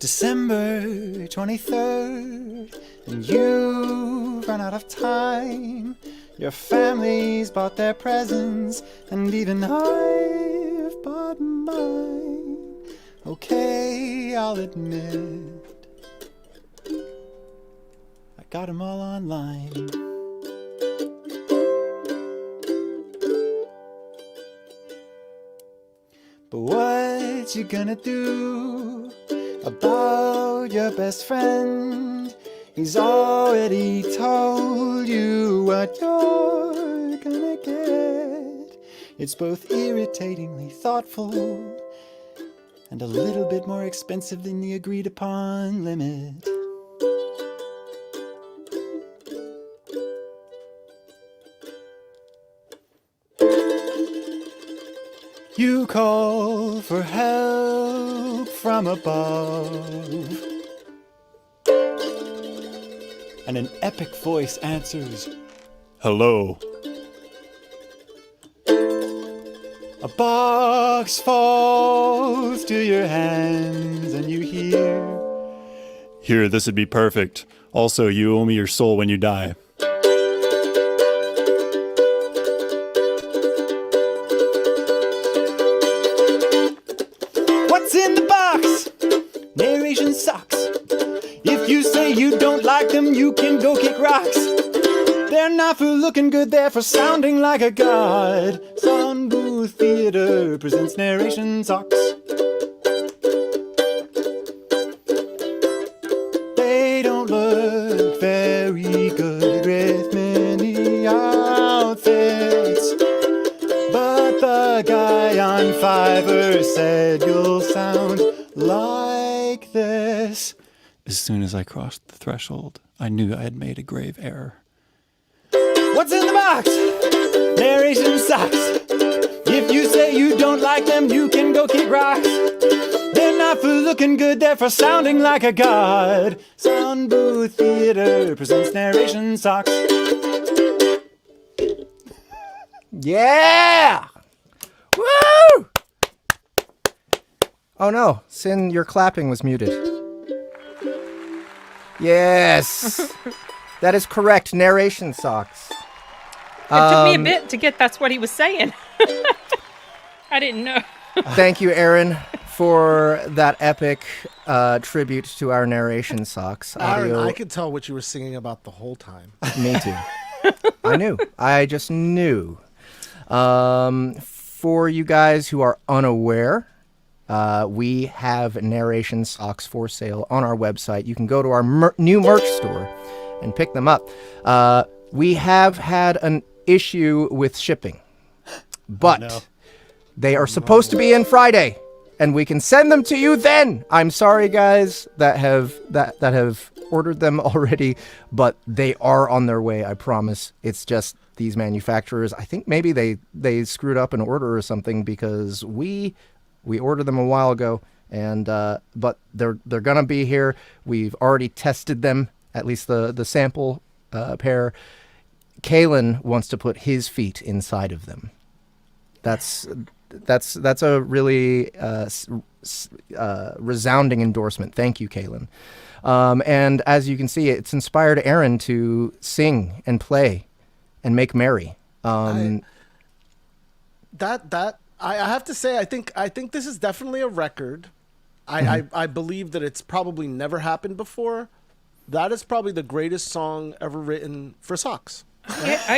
December 23rd, and you've run out of time. Your family's bought their presents, and even I've bought mine. Okay, I'll admit, I got them all online. But what you gonna do about your best friend? He's already told you what you're gonna get. It's both irritatingly thoughtful and a little bit more expensive than the agreed upon limit. You call for help from above, and an epic voice answers, "Hello." A box falls to your hands and you hear, "Here, this would be perfect. Also, you owe me your soul when you die." What's in the box? Narration sucks. If you say you don't like them, you can go kick rocks. They're not for looking good, they're for sounding like a god. Sun Booth Theater presents Narration Socks. They don't look very good with many outfits, but the guy on Fiverr said you'll sound like this. As soon as I crossed the threshold, I knew I had made a grave error. What's in the box? Narration sucks. If you say you don't like them, you can go kick rocks. They're not for looking good, they're for sounding like a god. Sun Booth Theater presents Narration Socks. Yeah! Woo! Oh no, Sin, your clapping was muted. Yes! That is correct. Narration Socks. It took me a bit to get that's what he was saying. I didn't know. Thank you, Aaron, for that epic tribute to our Narration Socks. Aaron, I could tell what you were singing about the whole time. Me too. I knew. I just knew. For you guys who are unaware, we have Narration Socks for sale on our website. You can go to our new merch store and pick them up. We have had an issue with shipping, but they are supposed to be in Friday, and we can send them to you then. I'm sorry, guys, that have ordered them already, but they are on their way. I promise. It's just these manufacturers. I think maybe they screwed up an order or something, because we ordered them a while ago, and but they're gonna be here. We've already tested them, at least the sample pair. Kalen wants to put his feet inside of them. That's a really resounding endorsement. Thank you, Kalen. And as you can see, it's inspired Aaron to sing and play and make merry. I have to say, I think this is definitely a record. I believe that it's probably never happened before. That is probably the greatest song ever written for socks. Yes,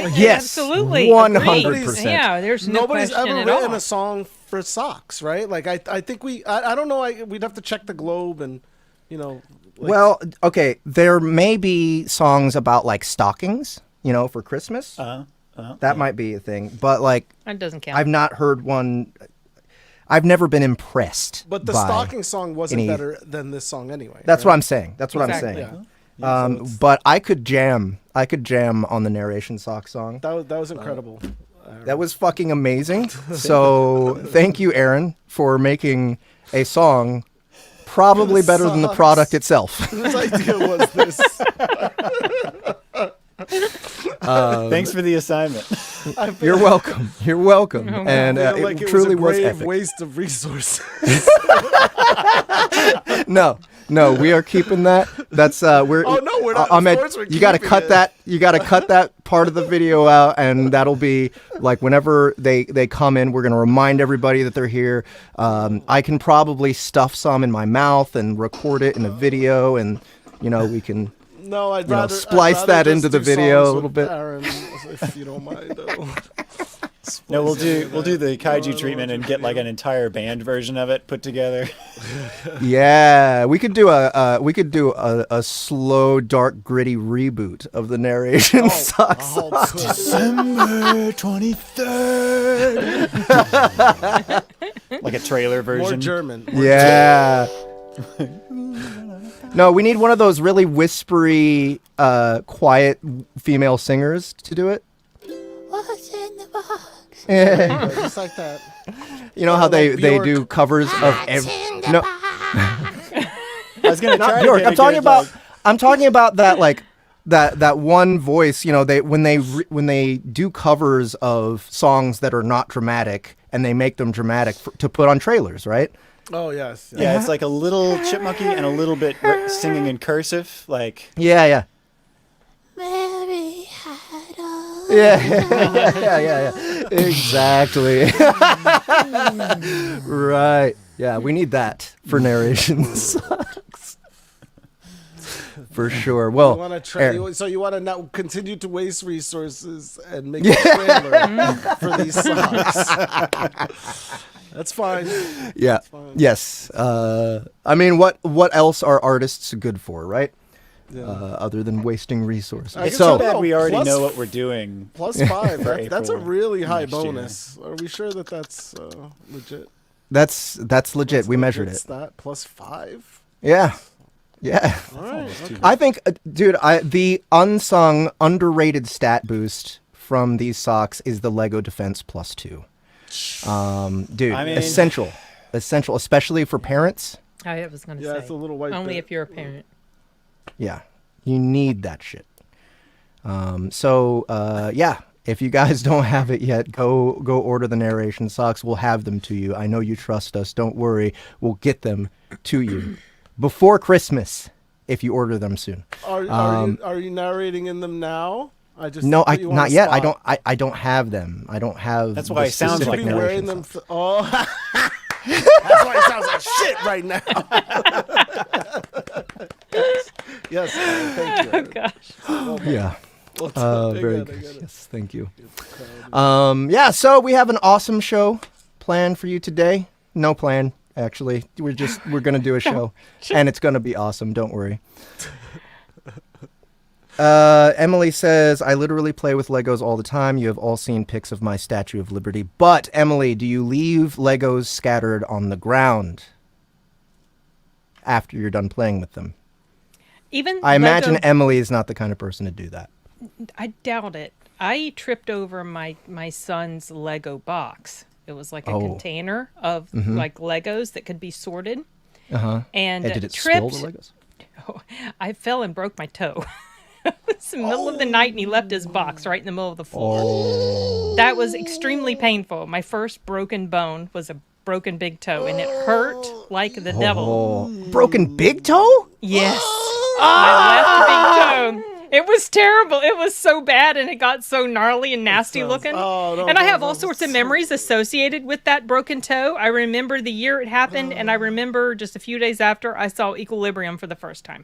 absolutely, 100%. Yeah, there's no nobody's question ever at written all. a song for socks, right? Like I think I don't know. We'd have to check the Globe and, you know. Like, well, okay, there may be songs about like stockings, for Christmas. That might be a thing, but like That doesn't count. I've not heard one. I've never been impressed. but the by stocking song wasn't any- better than this song anyway. That's right? what I'm saying. That's what Exactly. I'm saying. Yeah. But I could jam on the Narration Sock song. That was incredible. That was fucking amazing. So thank you, Aaron, for making a song probably better than the Socks. product itself. Whose idea was this? Thanks for the assignment. You're welcome. You're welcome. Oh, And I feel like it it truly was was a grave epic. waste of resources. No, we are keeping that. That's we're. Oh, no, we're not. Of Ahmed, course we're you got to keeping cut it. that. You got to cut that part of the video out, and that'll be like whenever they come in. We're gonna remind everybody that they're here. I can probably stuff some in my mouth and record it in a video, and we can. No, I'd know, rather splice I'd that rather into just the do video songs a little with bit. Aaron, if you don't mind. No, we'll do the kaiju treatment and get like an entire band version of it put together. Yeah, we could do a slow, dark, gritty reboot of the narration sucks. December 23rd. Like a trailer version. More German. Yeah. No, we need one of those really whispery, quiet female singers to do it. What's in the box? Yeah. Just like that. You know how they like Bjork. do covers of What's in the no, box? I was gonna try not to Bjork. get a good, I'm talking about that like that one voice. They when they do covers of songs that are not dramatic and they make them dramatic to put on trailers, right? Oh, yes. Yeah, it's like a little chipmunky and a little bit singing in cursive, like. Yeah. Mary had all Yeah. Exactly. Right. Yeah, we need that for narrations. For sure. Well, You want to Aaron. so you want to now continue to waste resources and make a trailer for these songs. That's fine. Yeah. fine. Yes. I mean, what else are artists good for, right? Yeah. Other than wasting resources. I guess So I don't bad know, we already plus know what we're doing. Plus 5. That's a April really high next year. bonus. Are we sure that that's legit? That's legit. We measured it. That plus 5. Yeah. All right. Okay. I think, dude, the unsung, underrated stat boost from these socks is the Lego Defense +2. Dude, I mean- essential, especially for parents. I was going to Yeah, say. it's a little white Only bit. if you're a parent. Yeah, you need that shit. Yeah, if you guys don't have it yet, go order the narration socks. We'll have them to you. I know you trust us. Don't worry. We'll get them to you before Christmas if you order them soon. Are you narrating in them now? I just No, put you on not the yet. spot. I don't have them. I don't have. That's why the it sounds Should like be specific wearing narration them. socks. That's why it sounds like shit right now. Yes, thank you. Oh, gosh. Yeah. Well done. Very I good. get it. Yes, thank you. Yeah, so we have an awesome show planned for you today. No plan, actually. We're gonna do a show, and it's gonna be awesome. Don't worry. Emily says, I literally play with Legos all the time. You have all seen pics of my Statue of Liberty. But, Emily, do you leave Legos scattered on the ground after you're done playing with them? Even I imagine Lego- Emily is not the kind of person to do that. I doubt it. I tripped over my son's Lego box. It was like a Oh. container of like Legos that could be sorted. Uh-huh. And Hey, did it tripped. spill the Legos? I fell and broke my toe. It was the middle of the night, and he left his box right in the middle of the floor. Oh. That was extremely painful. My first broken bone was a broken big toe, and it hurt like the devil. Oh. Broken big toe? Yes. My left big toe. It was terrible. It was so bad, and it got so gnarly and nasty looking. And I have all sorts of memories associated with that broken toe. I remember the year it happened, and I remember just a few days after I saw Equilibrium for the first time.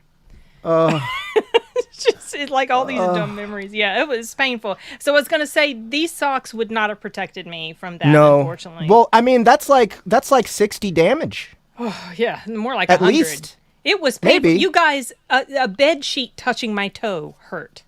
It's like all these dumb memories. Yeah, it was painful. So I was going to say, these socks would not have protected me from that, No. unfortunately. Well, I mean, that's like 60 damage. Yeah, more like At 100. least. It was painful. Maybe. You guys, a bed sheet touching my toe hurt.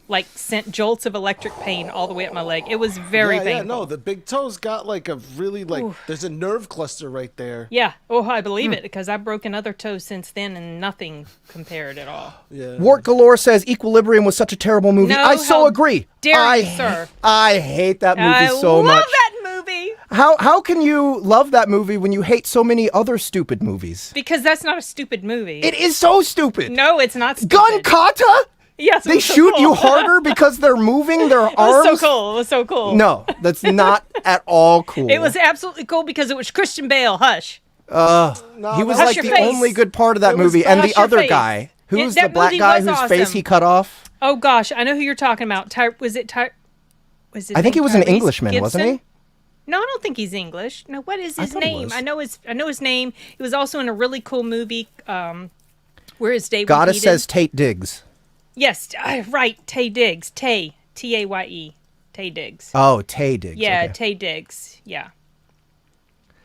Like sent jolts of electric pain all the way up my leg. It was very painful. Yeah, no, the big toe's got like a really there's a nerve cluster right there. Yeah. Oh, I believe it because I've broken other toes since then and nothing compared at all. Yeah. Wart Galore says Equilibrium was such a terrible movie. No, I so how agree. dare you, sir. I hate that movie I so love much. that movie How can you love that movie when you hate so many other stupid movies? because that's not a stupid movie. It is so stupid. No, it's not stupid. Gun Kata? Yes, They shoot you harder because they're moving their It was arms. so cool. It was so cool. No, that's not at all cool. It was absolutely cool because it was Christian Bale. Hush. He was Hush like your the face. only good part of that It was movie, and Hush the your other face. guy, who's the That black movie guy was whose face awesome. he cut off. Oh gosh, I know who you're talking about. Was it I think he was an Tyrese Englishman, wasn't Gibson? he? No, I don't think he's English. No, what is his thought he name? was. I know his name. He was also in a really cool movie. Where is David? Goddess says Tate Diggs. yes, right. Tay Diggs. Tay Taye. Tay Diggs. Oh, Tay Diggs. Yeah, okay. Tay Diggs. Yeah.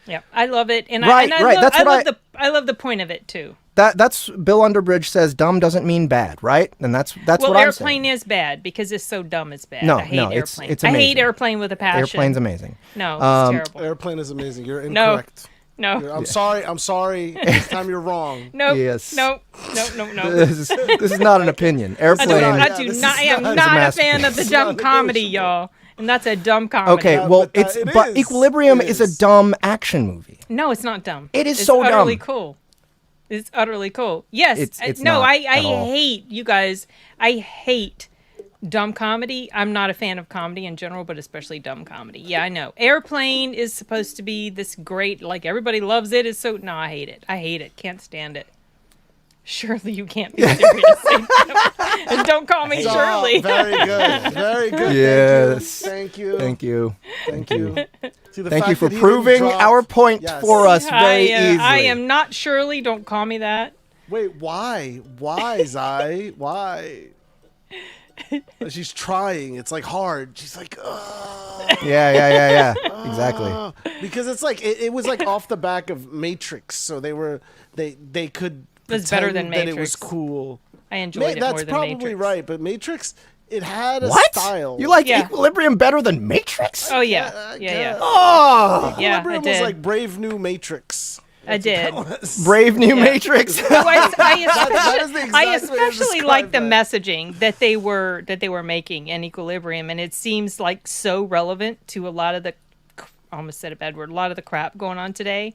Yeah, I love it, and Right, I right, love, that's what I love the point of it too. That's Bill Underbridge says dumb doesn't mean bad, right? And that's Well, what I'm Airplane saying. is bad because it's so dumb. It's bad. No, I hate no, it's Airplane. it's I hate amazing. Airplane with a passion. Airplane's amazing. No, it's terrible. Airplane is amazing. You're No. incorrect. No, I'm sorry. This time you're wrong. no, Yes. no. This is not an opinion. Airplane. I am not a fan of the masterpiece. dumb comedy, y'all. And that's a dumb comedy. Okay, Yeah, well, but it is. Equilibrium It is a is. dumb action movie. No, it's not dumb. It is it's so utterly dumb. cool. It's utterly cool. Yes. It's no, not I at all. hate you guys. I hate dumb comedy. I'm not a fan of comedy in general, but especially dumb comedy. Yeah, I know. Airplane is supposed to be this great, like everybody loves it. It's so no, I hate it. I hate it. Can't stand it. Surely you can't be serious. And don't call me Shirley. Very good. Very good. Yes. Thank you. Thank you. Thank you. See, the Thank fact you for that he didn't proving drop- our point Yes. for us very easily. I am not Shirley. Don't call me that. Wait, why? Why, Zai? Why? She's trying. It's like hard. She's like, ugh. Yeah. Exactly. Because it's like it was like off the back of Matrix, so they could It was better than pretend that it was Matrix. cool. I enjoyed it That's more than probably Matrix. right, but Matrix, it had a What? style. You like Yeah. Equilibrium better than Matrix? Oh yeah, yeah. Oh, Yeah, I Equilibrium was did. like Brave New Matrix. I did. Brave New Matrix. Oh, I That is the exact way to especially describe like the that. messaging that they were making in Equilibrium, and it seems like so relevant to a lot of the, I almost said a bad word, a lot of the crap going on today.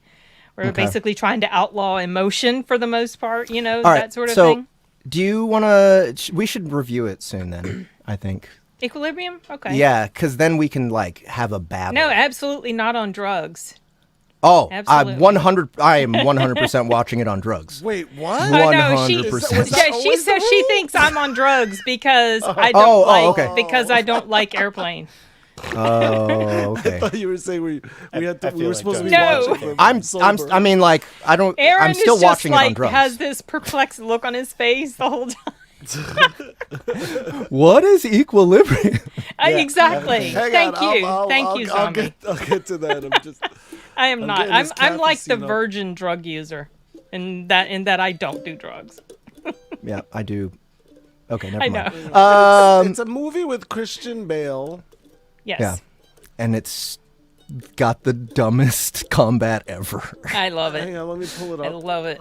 We're basically trying to outlaw emotion for the most part, you know, All right, that sort of so thing. do you want to? We should review it soon then. I think. Equilibrium, okay. Yeah, because then we can like have a babble. No, absolutely not on drugs. Oh, absolutely. I am 100% watching it on drugs. Wait, what? Oh no, she 100%. Was that she always says the she rule? thinks I'm on drugs because I Oh, don't okay. because I don't like Airplane. Oh, okay. I thought you were saying we had to, I we feel were like supposed to be No. watching them I'm sober. I mean like I don't Aaron I'm still is just watching it on like drugs. has this perplexed look on his face the whole time. What is Equilibrium? Exactly. Hang Thank on, you. Thank you, zombie. I'll get to that. I'm just. I am not. getting this I'm like the cafecino. virgin drug user, in that I don't do drugs. Yeah, I do. Okay, never I mind. know. It's a movie with Christian Bale. Yes. Yeah. And it's got the dumbest combat ever. I love Hang it. on, let me pull it I up. love it.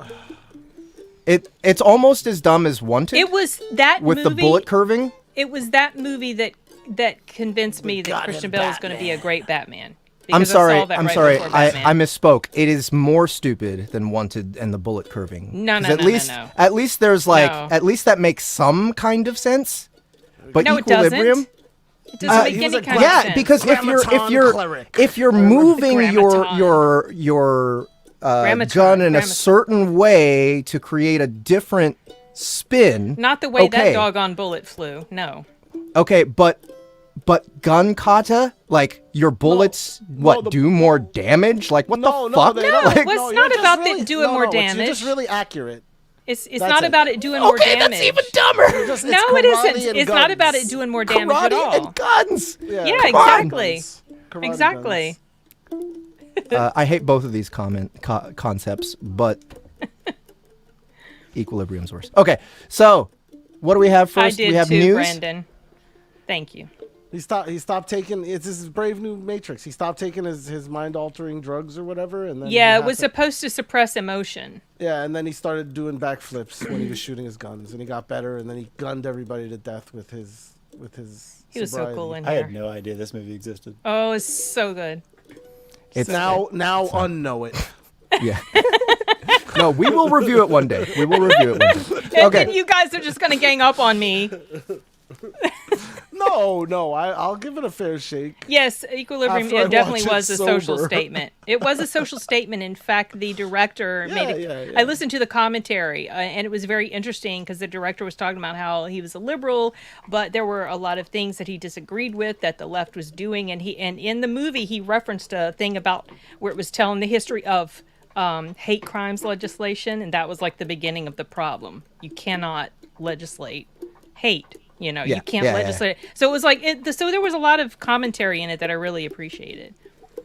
It's almost as dumb as Wanted It was that with movie. the bullet curving. It was that movie that convinced me that Christian Bale is going to be a great Batman. I'm Because I sorry. saw that I'm right sorry. before I Batman. misspoke. It is more stupid than Wanted and the bullet curving. No, 'Cause no, at no, least, no. At least there's like No. at least that makes some kind of sense. But No, it doesn't. Equilibrium. It doesn't make he was any a kind of Yeah, sense. because Grammaton cleric. if you're moving Grammaton. your Grammaton, gun in a Grammaton. certain way to create a different spin. Not the way okay. that doggone bullet flew. No. Okay, but gun kata, like your bullets, do more damage? Like what the fuck? they don't. Like, Well, it's you're not just about really, it doing more You're damage. just really accurate. It's That's not it. about it doing more okay, damage. that's even dumber. Just, No, it's it karate isn't. and It's not about guns. it doing more damage at Karate all. and guns. Yeah, Yeah, karate exactly. guns. Karate Exactly. guns. I hate both of these concepts, but Equilibrium's worse. Okay, so what do we have I first? did We have too, news. Brandon. Thank you. He stopped taking. It's his Brave New Matrix. He stopped taking his mind altering drugs or whatever, and then Yeah, he it had was to- supposed to suppress emotion. Yeah, and then he started doing backflips when he was shooting his guns, and he got better, and then he gunned everybody to death with his. He was so sobriety. cool in I here. had no idea this movie existed. Oh, it's so good. It's Now unknow it. yeah. No, we will review it one day. We will review it one day. And Okay. then you guys are just going to gang up on me. No, I'll give it a fair shake. Yes, Equilibrium, After I it definitely watch it was a social sober. statement. It was a social statement. In fact, the director made it. Yeah. I listened to the commentary, and it was very interesting because the director was talking about how he was a liberal, but there were a lot of things that he disagreed with that the left was doing. And in the movie, he referenced a thing about where it was telling the history of hate crimes legislation, and that was like the beginning of the problem. You cannot legislate hate. You know, you can't legislate. Yeah. So it was like, so there was a lot of commentary in it that I really appreciated.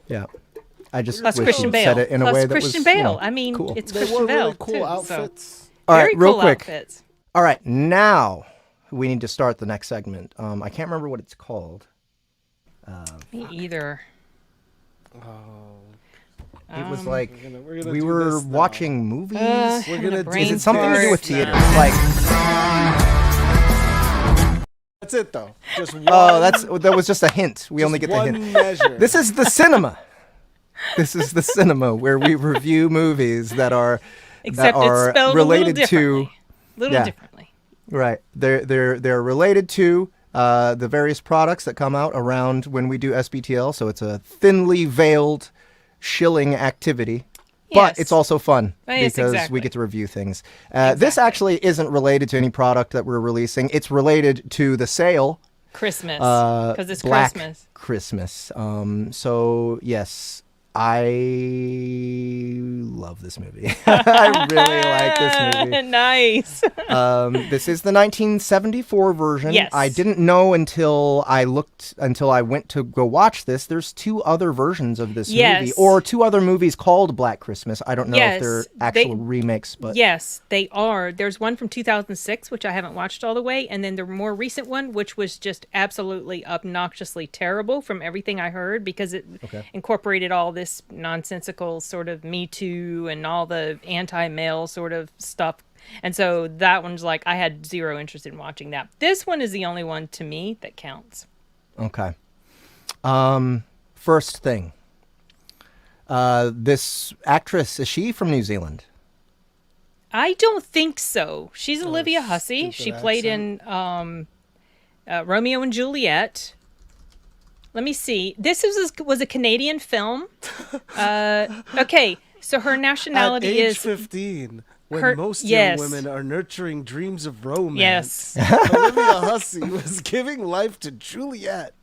Yeah. I just Plus wish Christian you Bale. said it in a way that Christian was, Bale. you know, I mean, cool. it's They Christian wore Bale really cool too, outfits. All right, very real cool quick. outfits. All right, now we need to start the next segment. I can't remember what it's called. Me either. It was like we're gonna we do were this now. watching movies. We're gonna do Is it something to do with theater? Like, That's it though. Just one. oh, that was just a hint. We only get the one hint. measure. This is the cinema. This is the cinema where we review movies that are Except that it's are spelled related a little to differently. right. They're related to the various products that come out around when we do SBTL. So it's a thinly veiled shilling activity. But Yes. it's also fun Yes, because exactly. we get to review things. This actually isn't related to any product that we're releasing. It's related to the sale. Christmas, because it's Black Christmas. So yes, I love this movie. I really like this movie. Nice. This is the 1974 version. Yes. I didn't know until I went to go watch this. There's two other versions of this movie, or two other movies called Black Christmas. I don't know if they're actual remakes, but yes, they are. There's one from 2006, which I haven't watched all the way, and then the more recent one, which was just absolutely obnoxiously terrible from everything I heard, because it incorporated all this nonsensical sort of Me Too and all the anti-male sort of stuff. And so that one's like, I had zero interest in watching that. This one is the only one to me that counts. Okay. First thing. This actress, is she from New Zealand? I don't think so. She's Olivia Hussey. She played in Romeo and Juliet. Let me see. This was a Canadian film. Okay, so her nationality At age is 15, when most young women are nurturing dreams of romance. Yes. Olivia Hussey was giving life to Juliet.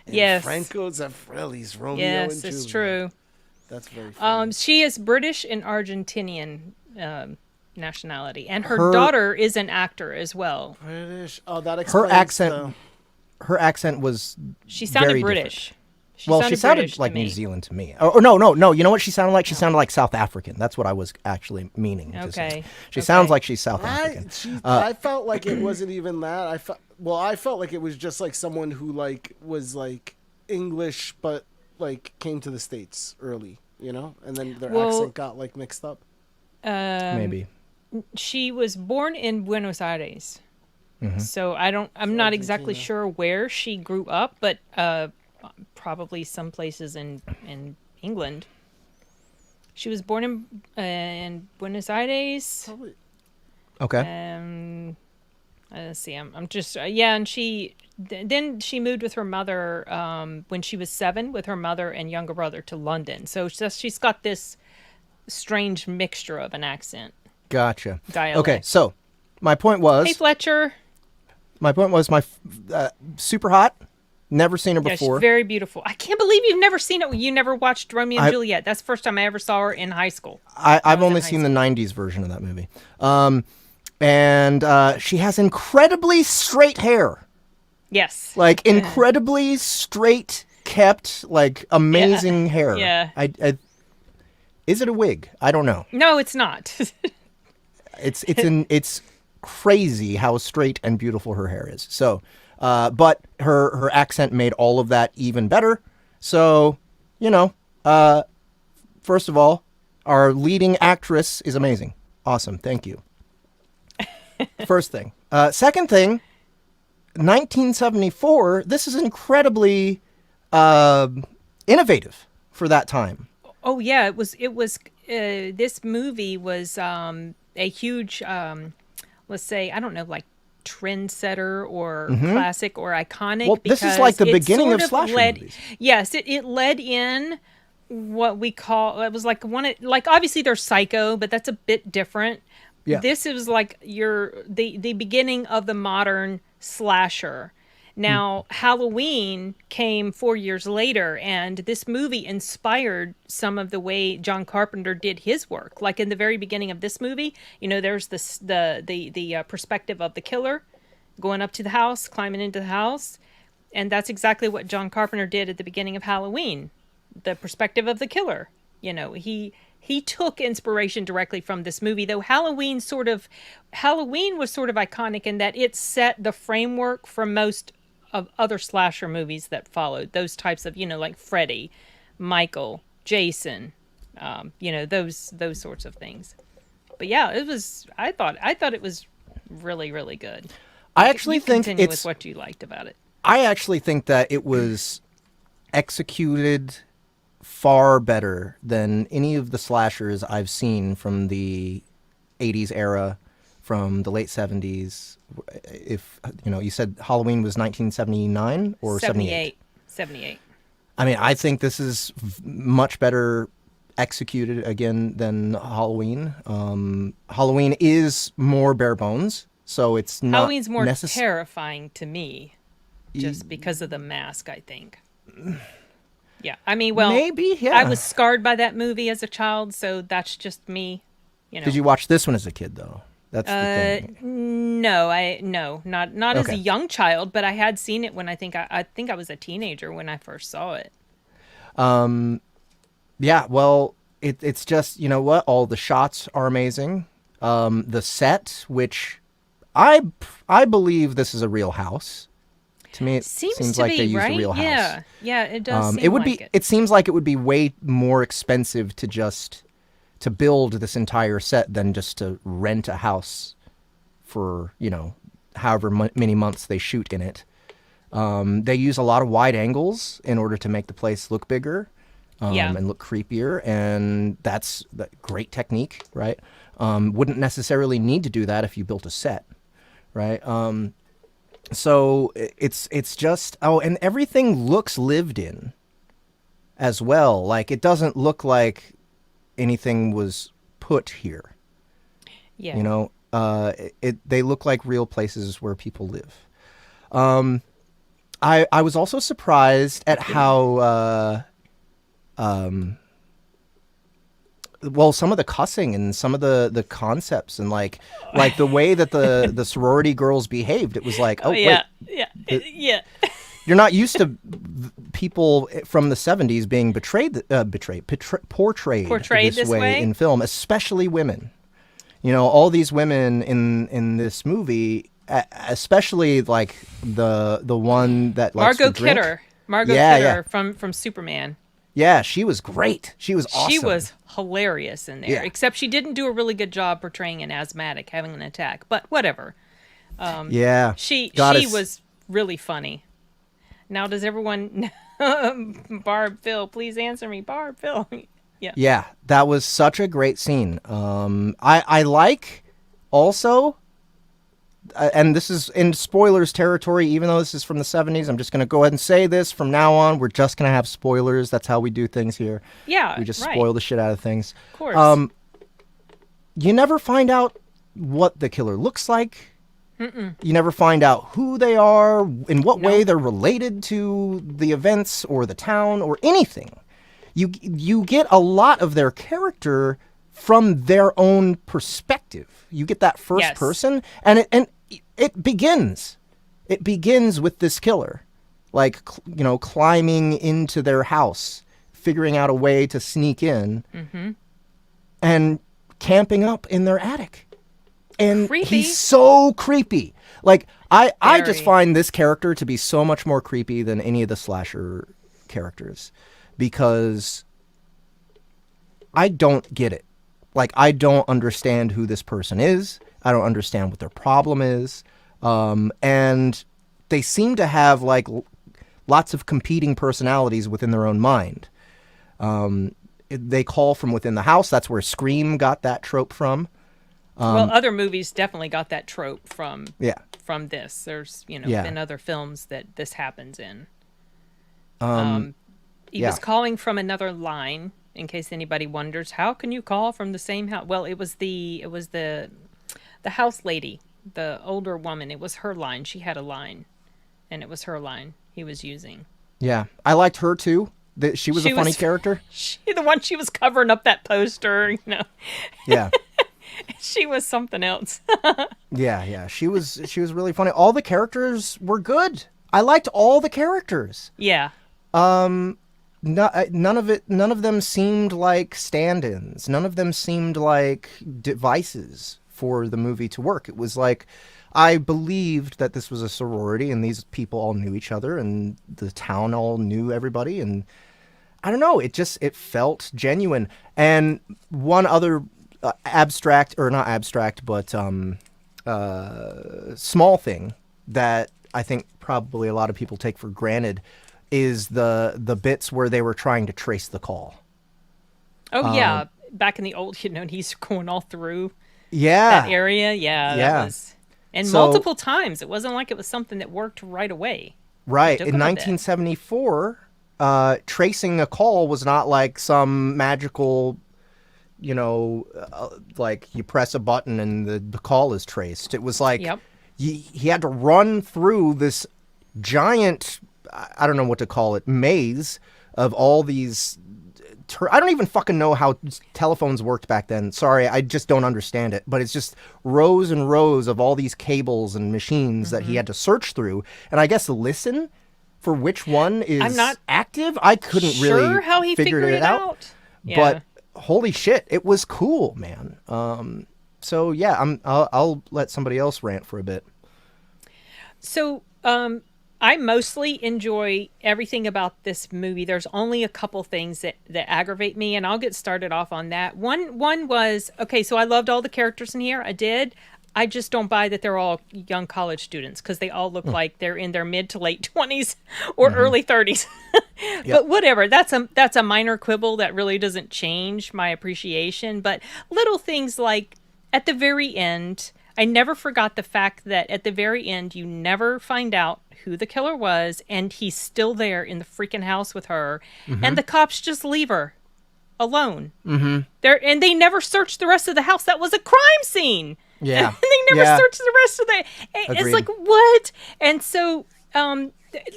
In Franco Zeffirelli's Romeo and Juliet. Yes, it's true. That's very funny. She is British and Argentinian nationality, and her daughter is an actor as well. British. Oh, that explains Her accent was She sounded very British. She sounded like New Zealand to me. Oh, no. You know what she sounded like? She sounded like South African. That's what I was actually meaning to say. She sounds like she's South African. I felt like it wasn't even that. I felt like it was just like someone who was like English, but like came to the States early, you know, and then their accent got like mixed up. Maybe. She was born in Buenos Aires. So I'm not exactly sure where she grew up, but probably some places in England. She was born in Buenos Aires. Probably. Okay. Let's see. I'm just and then she moved with her mother when she was 7 with her mother and younger brother to London. So she's got this strange mixture of an accent. Gotcha. Dialect. Okay, so my point was. Hey, Fletcher. My point was super hot. Never seen her Yeah, before. she's very beautiful. I can't believe you've never seen it. You never watched Romeo and Juliet. That's the first time I ever saw her in high school. I've only seen the 90s version of that movie. And she has incredibly straight hair. Yes. Like, incredibly straight kept, like, amazing hair. Yeah. Is it a wig? I don't know. No, it's not. It's crazy how straight and beautiful her hair is. So, but her accent made all of that even better. So, first of all, our leading actress is amazing. Awesome. Thank you. First thing. Second thing, 1974, this is incredibly innovative for that time. Oh yeah, it was this movie was a huge, let's say, I don't know, like trendsetter or classic or iconic. Well, this is like the because it beginning sort of slasher movies. Yes, it led in what we call, it was like like obviously there's Psycho, but that's a bit different. Yeah. This is like the beginning of the modern slasher. Now, Halloween came 4 years later, and this movie inspired some of the way John Carpenter did his work. Like in the very beginning of this movie, there's the perspective of the killer going up to the house, climbing into the house, and that's exactly what John Carpenter did at the beginning of Halloween. The perspective of the killer. He took inspiration directly from this movie, though Halloween was sort of iconic in that it set the framework for most of other slasher movies that followed. Those types of, like Freddy, Michael, Jason, those sorts of things. But yeah, I thought it was really, really good. I actually think continue with what you liked about it. I actually think that it was executed far better than any of the slashers I've seen from the 80s era, from the late 70s. If you said Halloween was 1979 or 78. 78. I mean, I think this is much better executed again than Halloween. Halloween is more bare bones, so it's not Halloween's more terrifying to me, just because of the mask, I think. Yeah, I mean, well, maybe. Yeah, I was scarred by that movie as a child, so that's just me. Did you watch this one as a kid, though? That's the thing. No, not as a Okay. young child, but I had seen it when I think I was a teenager when I first saw it. Yeah, well, it's just, you know what? All the shots are amazing. The set, which I believe this is a real house. To me, it seems to like be, they used right? a real house. Yeah, it does. Seem It would like be. it. It seems like it would be way more expensive to build this entire set than just to rent a house for however many months they shoot in it. They use a lot of wide angles in order to make the place look bigger and look creepier, and that's great technique, right? Wouldn't necessarily need to do that if you built a set, right? So it's just and everything looks lived in as well. Like, it doesn't look like anything was put here. Yeah. They look like real places where people live. I was also surprised at how well, some of the cussing and some of the concepts and like the way that the sorority girls behaved. It was like, yeah. You're not used to people from the 70s being portrayed this way in film, especially women. All these women in this movie, especially like the one that likes to drink. Margot Kidder from Superman. Yeah, she was great. She was awesome. She was hilarious in there, Yeah. except she didn't do a really good job portraying an asthmatic having an attack. But whatever. She was really funny. Now, does everyone... Barb, Phil, please answer me. Barb, Phil. Yeah, that was such a great scene. I like also, and this is in spoilers territory, even though this is from the 70s, I'm just going to go ahead and say this. From now on, we're just going to have spoilers. That's how we do things here. Yeah, we just right. spoil the shit out of things. Of course. You never find out what the killer looks like. Mm-mm. You never find out who they are, in what way they're related to the events or the town or anything. You get a lot of their character from their own perspective. You get that first person, and it begins. It begins with this killer, like climbing into their house, figuring out a way to sneak in, and camping up in their attic. And creepy. He's so creepy. Like, I just find this character to be so much more creepy than any of the slasher characters, because I don't get it. Like, I don't understand who this person is. I don't understand what their problem is. And they seem to have like lots of competing personalities within their own mind. they call from within the house. That's where Scream got that trope from. Well, other movies definitely got that trope from Yeah. from this. There's Yeah. been other films that this happens in. He yeah. was calling from another line. In case anybody wonders, how can you call from the same house? Well, it was the house lady, the older woman. It was her line. She had a line, and it was her line he was using. Yeah. I liked her too. She was a funny character. The one she was covering up that poster, Yeah. She was something else. Yeah. She was really funny. All the characters were good. I liked all the characters. Yeah. None of them seemed like stand-ins. None of them seemed like devices for the movie to work. It was like I believed that this was a sorority and these people all knew each other and the town all knew everybody, and I don't know, it felt genuine. And one other small thing that I think probably a lot of people take for granted is the bits where they were trying to trace the call. Oh yeah, back in the old, and he's going all through Yeah. that area. Yeah, that was, and multiple times. It wasn't like it was something that worked right away. Right. Took In them a bit. 1974, tracing a call was not like some magical, like you press a button and the call is traced. It was like Yep. he had to run through this giant, I don't know what to call it, maze of all these. I don't even fucking know how telephones worked back then. Sorry, I just don't understand it. But it's just rows and rows of all these cables and machines that he had to search through. And I guess listen for which one is I'm not active. I couldn't really how he figure figured it out. Yeah. But holy shit, it was cool, man. So yeah, I'll let somebody else rant for a bit. So, I mostly enjoy everything about this movie. There's only a couple things that aggravate me, and I'll get started off on that. One was, okay, so I loved all the characters in here. I did. I just don't buy that they're all young college students because they all look like they're in their mid to late 20s or early 30s. But whatever, that's a minor quibble that really doesn't change my appreciation. But little things like at the very end, I never forgot the fact that at the very end, you never find out who the killer was, and he's still there in the freaking house with her, and the cops just leave her alone. Mm-hmm. And they never search the rest of the house. That was a crime scene. Yeah. And they never search the rest of the. It's Agreed. like, what? And so,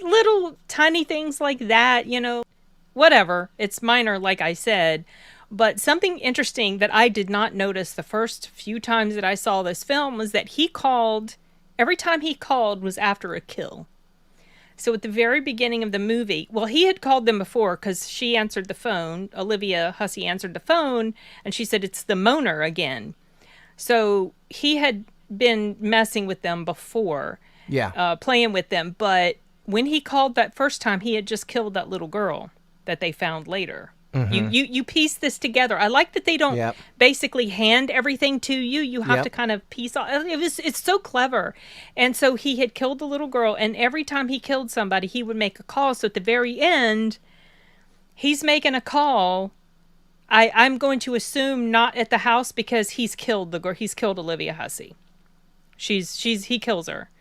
little tiny things like that, whatever. It's minor, like I said. But something interesting that I did not notice the first few times that I saw this film was that every time he called was after a kill. So at the very beginning of the movie, well, he had called them before because she answered the phone. Olivia Hussey answered the phone, and she said, it's the moaner again. So he had been messing with them before, playing with them. But when he called that first time, he had just killed that little girl that they found later. Mm-hmm. You piece this together. I like that they don't basically hand everything to you. You have to kind of piece all. It's so clever. And so he had killed the little girl, and every time he killed somebody, he would make a call. So at the very end, he's making a call. I'm going to assume not at the house because he's killed the girl. He's killed Olivia Hussey. He kills her.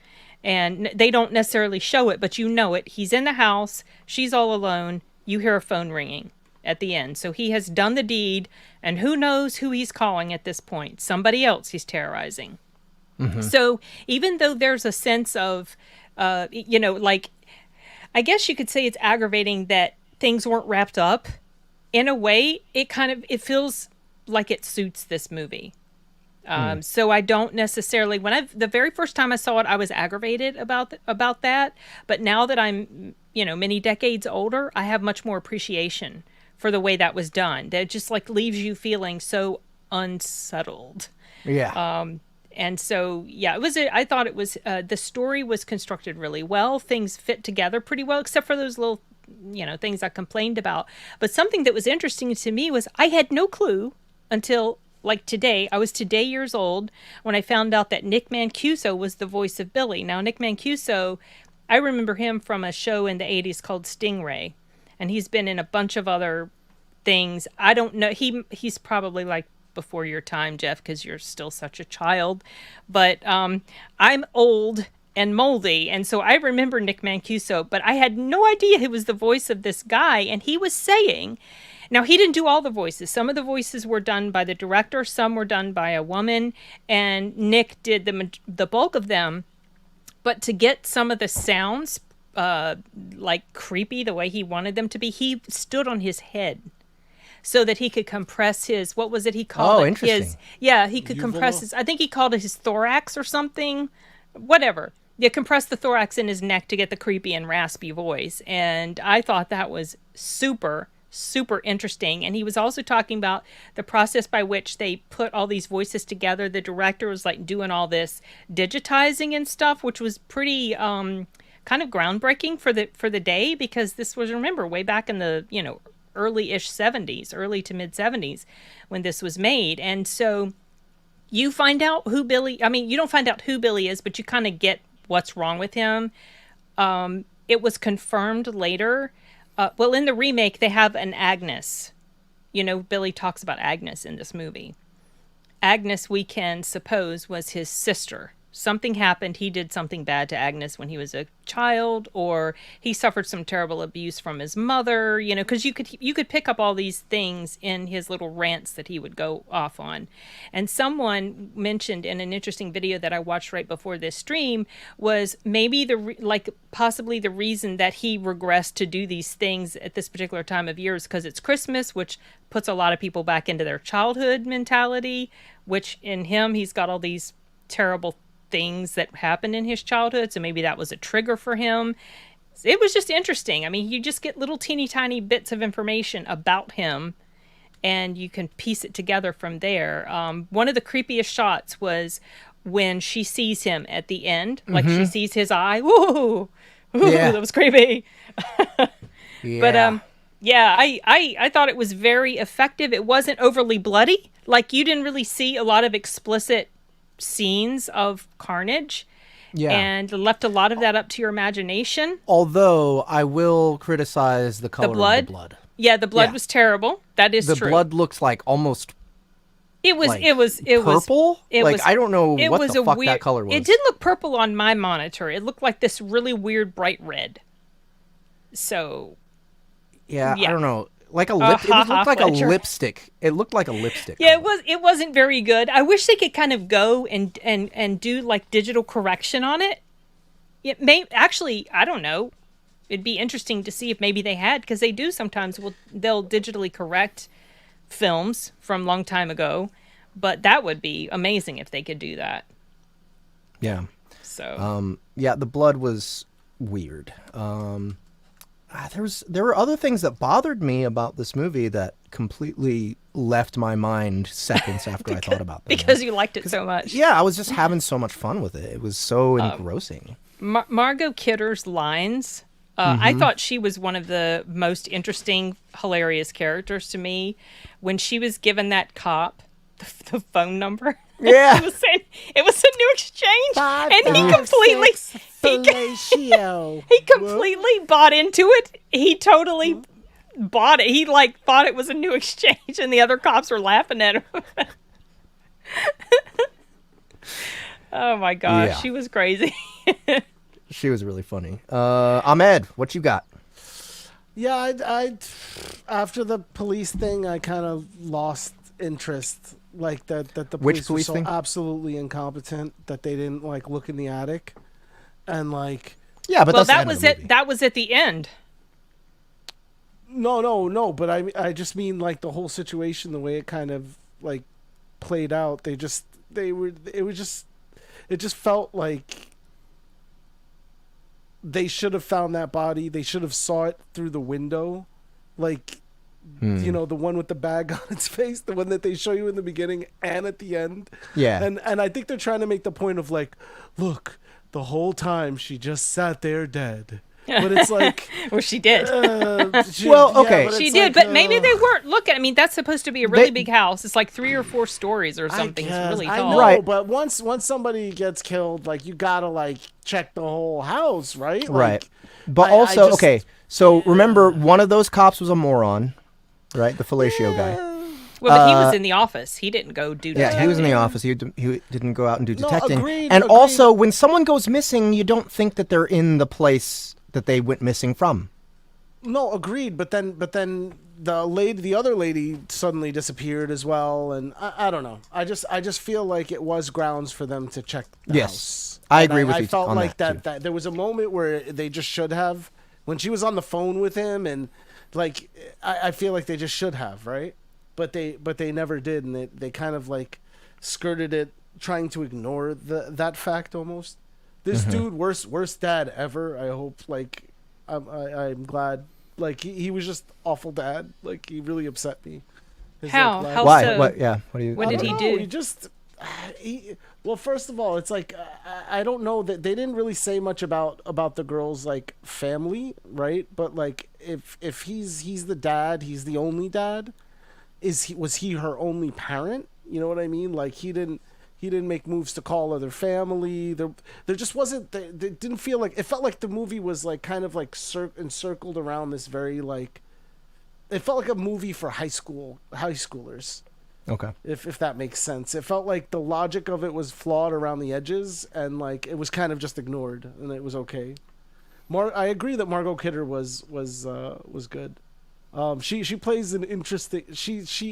And they don't necessarily show it, but you know it. He's in the house. She's all alone. You hear a phone ringing at the end. So he has done the deed, and who knows who he's calling at this point. Somebody else he's terrorizing. Mm-hmm. So even though there's a sense of, like, I guess you could say it's aggravating that things weren't wrapped up. In a way, it feels like it suits this movie. So I don't necessarily, the very first time I saw it, I was aggravated about that. But now that I'm, many decades older, I have much more appreciation for the way that was done. That just like leaves you feeling so unsettled. Yeah. And so, I thought it was, the story was constructed really well. Things fit together pretty well, except for those little, things I complained about. But something that was interesting to me was I had no clue until like today. I was today years old when I found out that Nick Mancuso was the voice of Billy. Now, Nick Mancuso, I remember him from a show in the 80s called Stingray. And he's been in a bunch of other things. I don't know. He's probably like before your time, Jeff, because you're still such a child. But I'm old and moldy, and so I remember Nick Mancuso, but I had no idea he was the voice of this guy, and he was saying, now he didn't do all the voices. Some of the voices were done by the director, some were done by a woman, and Nick did the bulk of them. But to get some of the sounds like creepy the way he wanted them to be, he stood on his head so that he could compress his, what was it he called it? Interesting. He could compress his, I think he called it his thorax or something, whatever. Yeah, compress the thorax in his neck to get the creepy and raspy voice. And I thought that was super, super interesting. And he was also talking about the process by which they put all these voices together. The director was like doing all this digitizing and stuff, which was pretty kind of groundbreaking for the day, because this was, remember, way back in the, early-ish 70s, early to mid 70s when this was made. And so you find out who Billy, you don't find out who Billy is, but you kind of get what's wrong with him. It was confirmed later. Well, in the remake, they have an Agnes. Billy talks about Agnes in this movie. Agnes, we can suppose, was his sister. Something happened. He did something bad to Agnes when he was a child, or he suffered some terrible abuse from his mother, because you could pick up all these things in his little rants that he would go off on. And someone mentioned in an interesting video that I watched right before this stream was maybe possibly the reason that he regressed to do these things at this particular time of year is because it's Christmas, which puts a lot of people back into their childhood mentality, which in him, he's got all these terrible things that happened in his childhood, so maybe that was a trigger for him. It was just interesting. You just get little teeny tiny bits of information about him, and you can piece it together from there. One of the creepiest shots was when she sees him at the end, like she sees his eye. Woo! Yeah. That was creepy. Yeah. But I thought it was very effective. It wasn't overly bloody. Like, you didn't really see a lot of explicit scenes of carnage, and left a lot of that up to your imagination. Although I will criticize the color of the blood. Yeah, the blood was terrible. That is true. The blood looks like almost it was purple. I don't know what the fuck that color was. It did look purple on my monitor. It looked like this really weird bright red. So yeah. I don't know. Like a lip. It looked like a lipstick. It looked like a lipstick. Yeah, it wasn't very good. I wish they could kind of go and do like digital correction on it. It may actually, I don't know. It'd be interesting to see if maybe they had, because they do sometimes. They'll digitally correct films from long time ago, but that would be amazing if they could do that. Yeah. So. The blood was weird. There were other things that bothered me about this movie that completely left my mind seconds after I thought about them. Because you liked it so much. Yeah, I was just having so much fun with it. It was so engrossing. Margot Kidder's lines, I thought she was one of the most interesting, hilarious characters to me. When she was given that cop the phone number. Yeah. He was saying it was a new exchange. And he completely he completely bought into it. He totally bought it. He thought it was a new exchange, and the other cops were laughing at him. Oh my gosh, she was crazy. She was really funny. Ahmed, what you got? Yeah, I after the police thing, I kind of lost interest. Like that the police were so absolutely incompetent that they didn't look in the attic, and but that was it. That was at the end. No. But I just mean the whole situation, the way it kind of played out. It just felt like they should have found that body. They should have saw it through the window, the one with the bag on its face, the one that they show you in the beginning and at the end. Yeah. And I think they're trying to make the point of look, the whole time she just sat there dead. But it's well, she did. She did, but maybe they weren't. Look, that's supposed to be a really big house. It's 3 or 4 stories or something. It's really tall. I know, right. But once somebody gets killed, you gotta check the whole house, right? Right. But so remember, one of those cops was a moron. right? The fellatio guy. Well, but he was in the office. He didn't go do detective. Yeah, he was in the office. He didn't go out and do No, detecting. agreed, and agreed. also, when someone goes missing, you don't think that they're in the place that they went missing from. No, agreed. But then the other lady suddenly disappeared as well, and I don't know. I just feel like it was grounds for them to check the house. I And agree with I you felt on like that, there was a moment where they just should have, when she was on the phone with him, and like I feel like they just should have, right? But they never did, and they kind of like skirted it, trying to ignore that fact almost. This dude, worst dad ever. I hope, like, I'm glad. Like, he was just awful dad. Like, he really upset me. His, How? like, How Why? so? What? Yeah. What do you? What I did don't he know, do? He just, well, first of all, it's like I don't know that they didn't really say much about the girl's like family, right? But like if he's the dad, he's the only dad. Was he her only parent? You know what I mean? Like he didn't make moves to call other family. There just wasn't. They didn't feel like, it felt like the movie was like kind of like encircled around this very like. It felt like a movie for high schoolers. Okay. If that makes sense. It felt like the logic of it was flawed around the edges, and like it was kind of just ignored, and it was okay. I agree that Margot Kidder was good. She plays an interesting.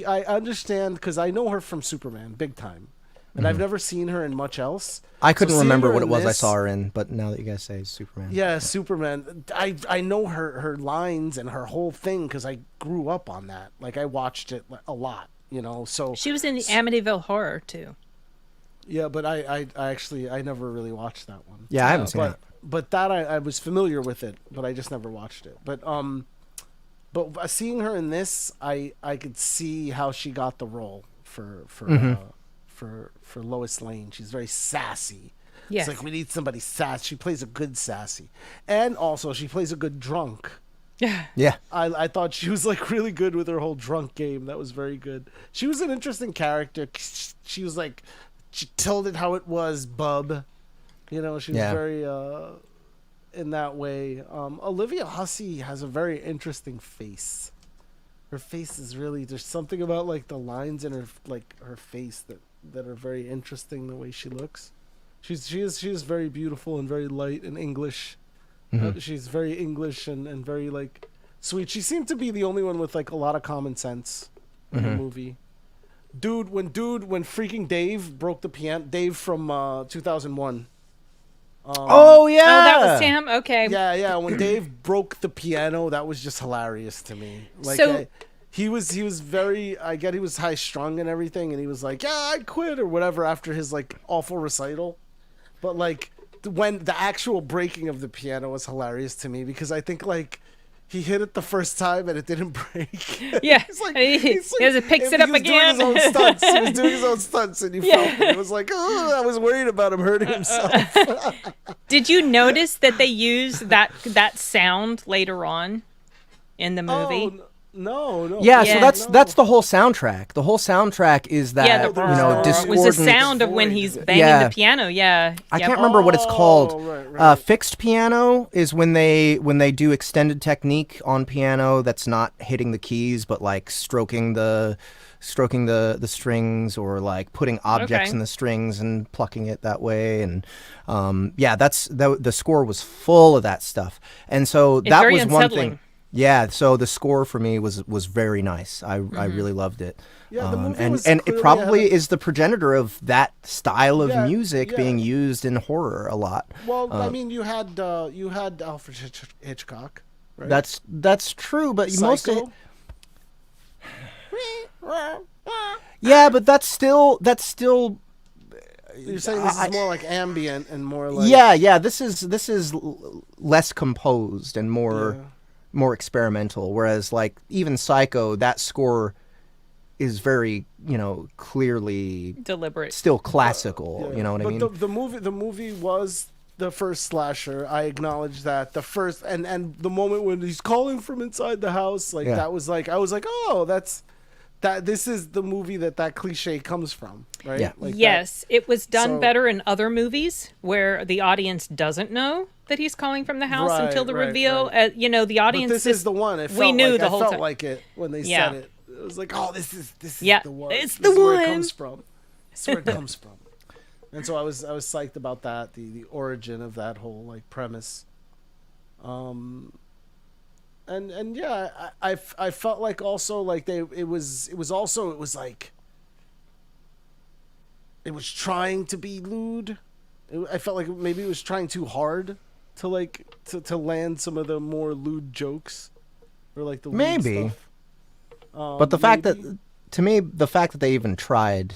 I understand, because I know her from Superman, big time, and I've never seen her in much else. I couldn't So seeing remember her what it in was I this- saw her in, but now that you guys say Superman. Yeah, Superman. I know her lines and her whole thing because I grew up on that. Like I watched it a lot, you know. So She was in the Amityville Horror too. yeah, but I actually never really watched that one. Yeah, I haven't seen it. But that I was familiar with it, but I just never watched it. But seeing her in this, I could see how she got the role for Lois Lane. She's very sassy. Yes. It's like we need somebody sassy. She plays a good sassy, and also she plays a good drunk. Yeah. Yeah. I thought she was like really good with her whole drunk game. That was very good. She was an interesting character. She was like, she told it how it was, bub. You know, she was very in that way. Olivia Hussey has a very interesting face. Her face is really, there's something about like the lines in her face that are very interesting, the way she looks. She is very beautiful and very light and English. She's very English and very like sweet. She seemed to be the only one with like a lot of common sense in the movie. When freaking Dave broke the piano, Dave from 2001. Oh yeah. Oh, that was Sam. Okay. Yeah. When Dave broke the piano, that was just hilarious to me. Like, So- he was very. I get he was high strung and everything, and he was like, "Yeah, I quit" or whatever after his like awful recital. But like when the actual breaking of the piano was hilarious to me, because I think like he hit it the first time and it didn't break. Yeah. He's like, And he picks it up again. He was doing his own stunts, and he felt it. It was like, oh, I was worried about him hurting himself. Did you notice that they used that sound later on in the movie? Oh, no. Yeah, Yeah. so that's the whole soundtrack. The whole soundtrack is that Yeah, discordant. it was the sound of when he's banging Yeah. the piano. Yeah. I Yep. can't remember what it's called. Right. Fixed piano is when they do extended technique on piano that's not hitting the keys but like stroking the strings, or like putting objects Okay. in the strings and plucking it that way. And the score was full of that stuff. And so It's that very was one unsettling. thing. Yeah, so the score for me was very nice. I really loved it. Yeah, the movie and was and it clearly probably ahead of- is the progenitor of that style of Yeah, music yeah. being used in horror a lot. Well, I mean, you had Alfred Hitchcock, right? That's true, but most of it, Psycho. yeah, but that's still You're saying this is more like ambient and more like yeah. This is less composed and more experimental. Whereas like even Psycho, that score is very clearly Deliberate. still classical. Yeah. You know what I mean? But the movie was the first slasher. I acknowledge that. The first and the moment when he's calling from inside the house, like Yeah. that was like, I was like, oh, that this is the movie that cliche comes from, right? Yeah. Like Yes, it was done So- better in other movies where the audience doesn't know that he's calling from the house until the Right, reveal. right. You know, the But audience. this is the one. It felt we knew like, the whole I felt time. like it when they Yeah. said it. It was like, oh, this is Yeah, the one. it's This the is where it one. comes from. This is where it comes from. And so I was psyched about that, the origin of that whole like premise. And yeah, I felt like also like it was like it was trying to be lewd. I felt like maybe it was trying too hard to like to land some of the more lewd jokes or like the lewd Maybe. stuff. But the fact maybe. that, to me, the fact that they even tried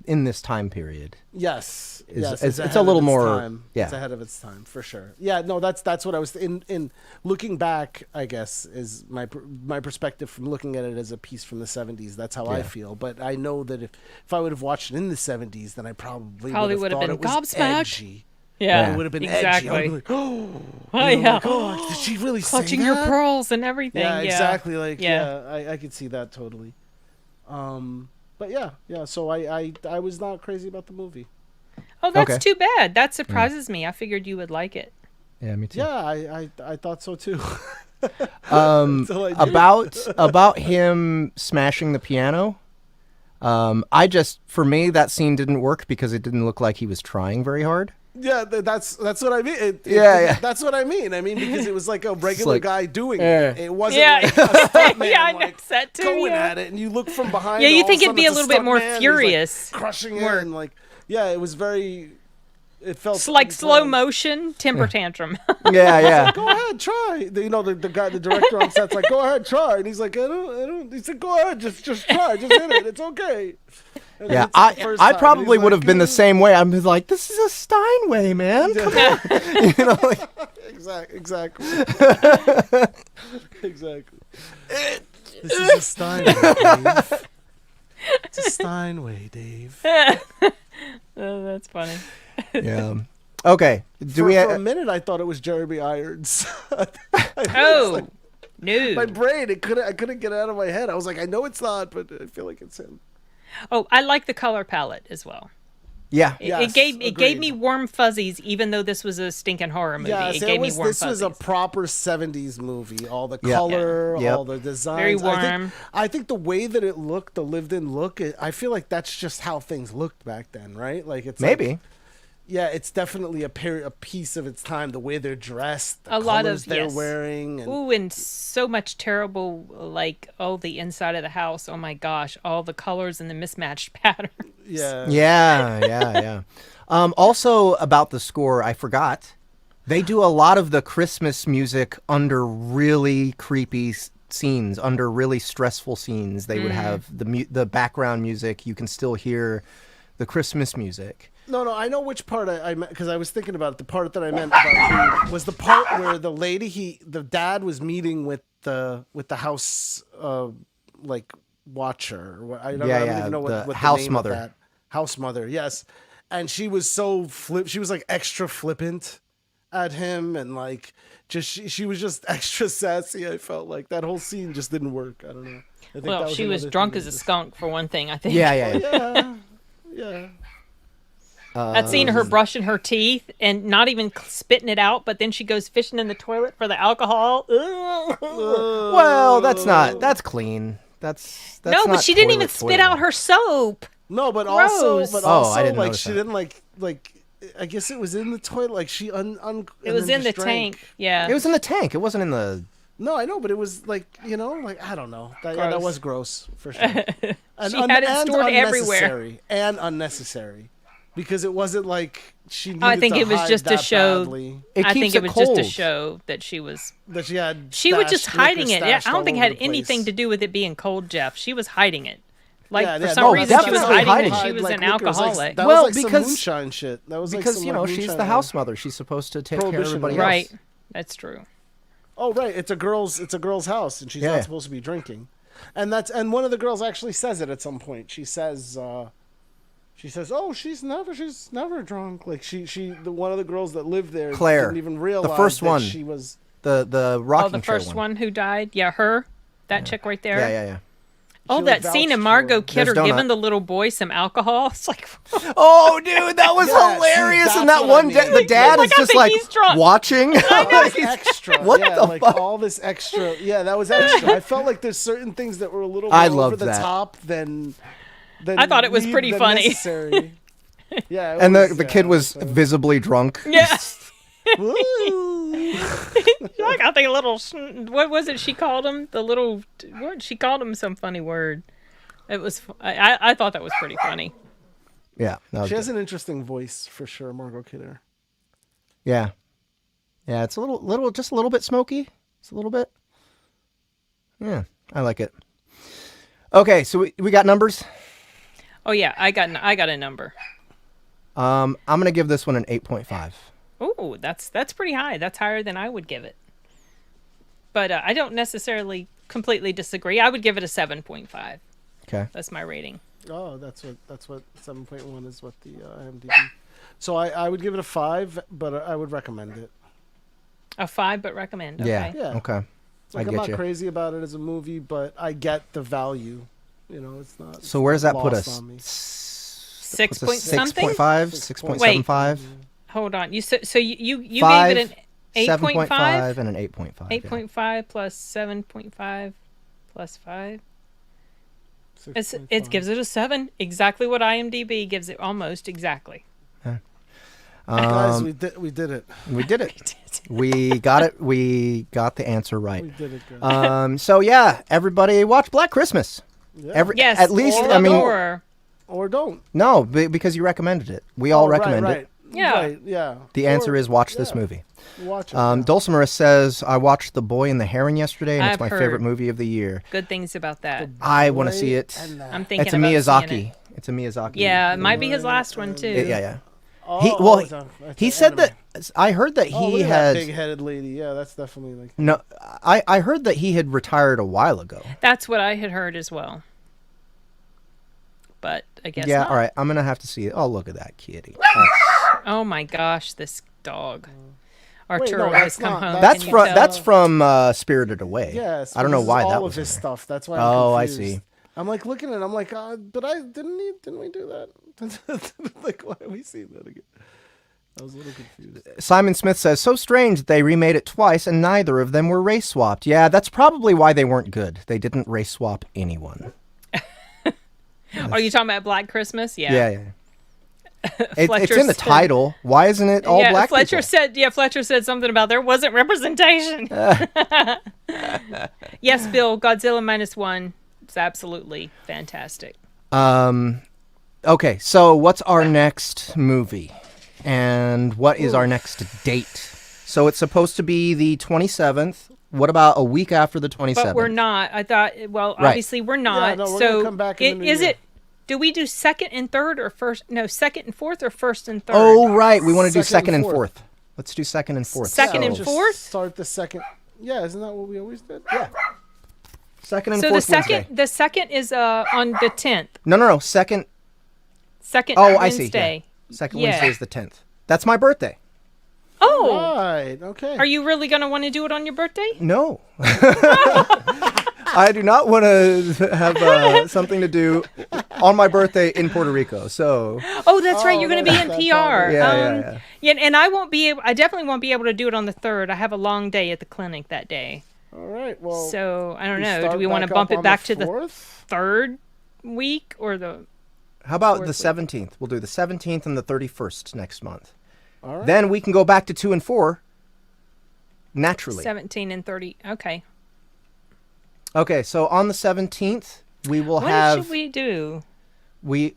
in this time period. Yes, It's ahead a little of its more- time. yeah. It's ahead of its time for sure. Yeah, no, that's what I was in looking back. I guess is my perspective from looking at it as a piece from the '70s. That's how I Yeah. feel. But I know that if I would have watched it in the '70s, then I probably would have thought been it was gobsmacked. edgy. Yeah, It would have been exactly. edgy. I'm like, oh, Oh, you know, yeah. like, oh, did she really say Clutching your that? pearls and everything. Yeah, Yeah, exactly. Like, Yeah. I could see that totally. But yeah. So I was not crazy about the movie. Oh, that's Okay. too bad. That surprises me. I figured you would like it. Yeah, me too. Yeah, I thought so too. Until I did. About him smashing the piano. For me, that scene didn't work because it didn't look like he was trying very hard. Yeah, that's what I mean. Yeah. That's what I mean. I mean because it was like a regular like, guy doing yeah. it. It wasn't Yeah. like a stuntman Yeah, I like noticed that too, going yeah. at it, and you look from behind. Yeah, you all of think it'd sudden be a it's little bit more stuntman, and he's, like, furious. crushing More- it, and like it was very. It felt It's like slow unplanned. motion temper tantrum. Yeah, yeah. Go ahead, try. The guy, the director on set's like, go ahead, try, and he's like, I don't. He said, go ahead, just try, just hit it. It's okay. And Yeah, it's the first I time, probably and he's would like, have been the same way. I'm like, this is a Steinway, man. Come on. You know, like, Exactly. Exactly. This is a Steinway, Dave. It's a Steinway, Dave. Oh, that's funny. yeah. Okay. For a minute, I thought it was Jeremy Irons. Oh, no. My brain, I couldn't get it out of my head. I was like, I know it's not, but I feel like it's him. Oh, I like the color palette as well. Yeah. It gave me warm fuzzies, even though this was a stinking horror movie. Yeah, it gave me warm this fuzzies. was a proper '70s movie. All the Yeah. color, Yeah. Yep. all the designs. Very warm. I think the way that it looked, the lived-in look, I feel like that's just how things looked back then, right? Like it's Maybe. like, yeah, it's definitely a piece of its time. The way they're dressed, the A lot colors of- they're yes. wearing, and Ooh, and so much terrible, like, the inside of the house. Oh my gosh, all the colors and the mismatched patterns. yeah, Yeah. Also about the score, I forgot. They do a lot of the Christmas music under really creepy scenes, under really stressful scenes. They would have the background music. You can still hear the Christmas music. No, I know which part I meant because I was thinking about it. The part that I meant about was the part where the dad was meeting with the house like watcher. I don't even know what the the house name mother. Of that. House mother, yes. And she was so she was like extra flippant at him, and like just she was just extra sassy. I felt like that whole scene just didn't work. I don't know. I think that Well, she was another drunk thing as a that just- skunk, for one thing, I think. Yeah. Yeah. I'd seen her brushing her teeth and not even spitting it out, but then she goes fishing in the toilet for the alcohol. Well, that's clean. That's No, but not she didn't even toilet spit out her soap. No, but Gross. also, Oh, I didn't like notice she that. didn't like. I guess it was in the toilet. Like she It was in the tank. Yeah. It was in the tank. It wasn't in the. No, I know, but it was like like I don't know. That Gross. was gross for sure. And She had it stored everywhere. unnecessary. And unnecessary, because it wasn't like she. Needed I think to it was hide just to that show. badly It I keeps think it it was just to cold. show that she was. that she had. She was just stashed liquor hiding it. Yeah, stashed I don't all think it over had the anything place. to do with it being cold, Jeff. She was hiding it. Like Yeah, for yeah, some no, reason she was definitely hiding that hiding she it. was an liquor. It was like- alcoholic. that Well, was like because- some moonshine shit. That was like Because some, you know like, she's moonshine the ale. house mother. She's supposed to take care of Prohibition everybody ale. else. Right. That's true. Oh right, it's a girl's house, and she's Yeah. not supposed to be drinking, and one of the girls actually says it at some point. She says, "Oh, she's never drunk." Like one of the girls that lived there, Claire, didn't even realize the first that one. she was. The Oh, rocking the chair first one who died. Yeah, her. That chick right there. Yeah. Oh, that scene of Margot Kidder There's giving donut. the little boy some alcohol. It's like, Oh, dude, that was Yeah, see, hilarious. that's And that what I one, mean. the dad Like, is I just think like he's drunk. watching. That was extra. What yeah, the like fuck? all this extra. Yeah, that was extra. I felt like there's certain things that were a little I more over loved the that. top than I thought it was pretty than funny. necessary. Yeah, it And was, the yeah, kid it was funny. visibly drunk. yeah. Woo. Like, I think a little, what was it she called him? The little, what? She called him some funny word. It was, I thought that was pretty funny. Yeah. That was She has good. an interesting voice for sure, Margot Kidder. Yeah. Yeah, it's a little, just a little bit smoky. It's a little bit. Yeah, I like it. Okay, so we got numbers. Oh yeah, I got a number. I'm gonna give this one an 8.5. Ooh, that's pretty high. That's higher than I would give it. But I don't necessarily completely disagree. I would give it a 7.5. Okay. That's my rating. Oh, that's what 7.1 is what the IMDb. So I would give it a 5, but I would recommend it. A 5, but recommend. Okay. Yeah. Yeah. Okay. Like I I'm get not you. crazy about it as a movie, but I get the value. You know, it's not. So where does that put lost us? on me. 6 What's a point something. 6.5, 6.5? 6.75, Hold on. You so you 5, gave it an 8.5. 7.5, and an 8.5. 8.5 plus 7.5 plus 5. It 6.5. gives it a 7. Exactly what IMDb gives it. Almost exactly. Guys, we did it. We did it. We got it. We got the answer right. We did it, guys. So yeah, everybody watch Black Christmas. Yeah. Yes. At least, or I mean, or- Or don't. no, because you recommended it. We all recommend right. it. Yeah. Right, yeah. The answer Or- is watch this yeah, movie. Watch it. yeah. Dulcimer says, I watched The Boy and the Heron yesterday, and it's I've my heard. favorite movie of the year. good things about that. I want to see Boy it. and the- I'm thinking It's a about Miyazaki. seeing it. It's a Miyazaki. Yeah, it might be his last one too. Yeah. Oh, He well, it's he an said anime. that I heard that Oh, look he at that has big-headed lady. Yeah, that's definitely like. no. I heard that he had retired a while ago. That's what I had heard as well. But I guess Yeah. not. All right. I'm gonna have to see it. Oh, look at that kitty. Oh my gosh, this dog. Wait, Arturo no, has that's come not- home. That's can you from tell? that's from Spirited Away. Yes. I don't know why that all was of his in there. stuff. That's why. Oh, I I'm confused. see. I'm like looking at it. I'm like, but didn't we do that? Like, why are we seeing that again? I was a little confused. Simon Smith says, so strange that they remade it twice and neither of them were race swapped. Yeah, that's probably why they weren't good. They didn't race swap anyone. Are you talking about Black Christmas? Yeah. Yeah. It's Fletcher in the said- title. Why isn't it all yeah, black Fletcher people? Fletcher said something about there wasn't representation. Yes, Bill, Godzilla -1 is absolutely fantastic. Okay, so what's our next movie? And what is our next date? So it's supposed to be the 27th. What about a week after the 27th? But we're not. I thought, well, Right. obviously we're not. no, we're so gonna come back in the new is year. it? Do we do second and third or first? No, second and fourth or first and third? Oh, right. We want to do Second second and and fourth. fourth. Let's do second and fourth. Second So- and Just fourth? Start the second. Yeah, isn't that what we always did? Yeah. Second and So the fourth second, Wednesday. the second is on the 10th. No. Second. Second Oh, I see. Yeah. Wednesday. Second Yeah. Wednesday is the 10th. That's my birthday. Oh, Right. Okay. are you really gonna want to do it on your birthday? No. I do not want to have something to do on my birthday in Puerto Rico. So Oh, that's right. You're going to be in that's PR. all Yeah. Yeah, and I won't be able. I definitely won't be able to do it on the 3rd. I have a long day at the clinic that day. All right. Well. So I don't we know. start Do we want to back bump up it on back to the 4th? 3rd week or the? how about Fourth the week. 17th? We'll do the 17th and the 31st next month. All right. Then we can go back to 2 and 4 naturally. 17 and 30. Okay. Okay, so on the 17th, we will What have should we do?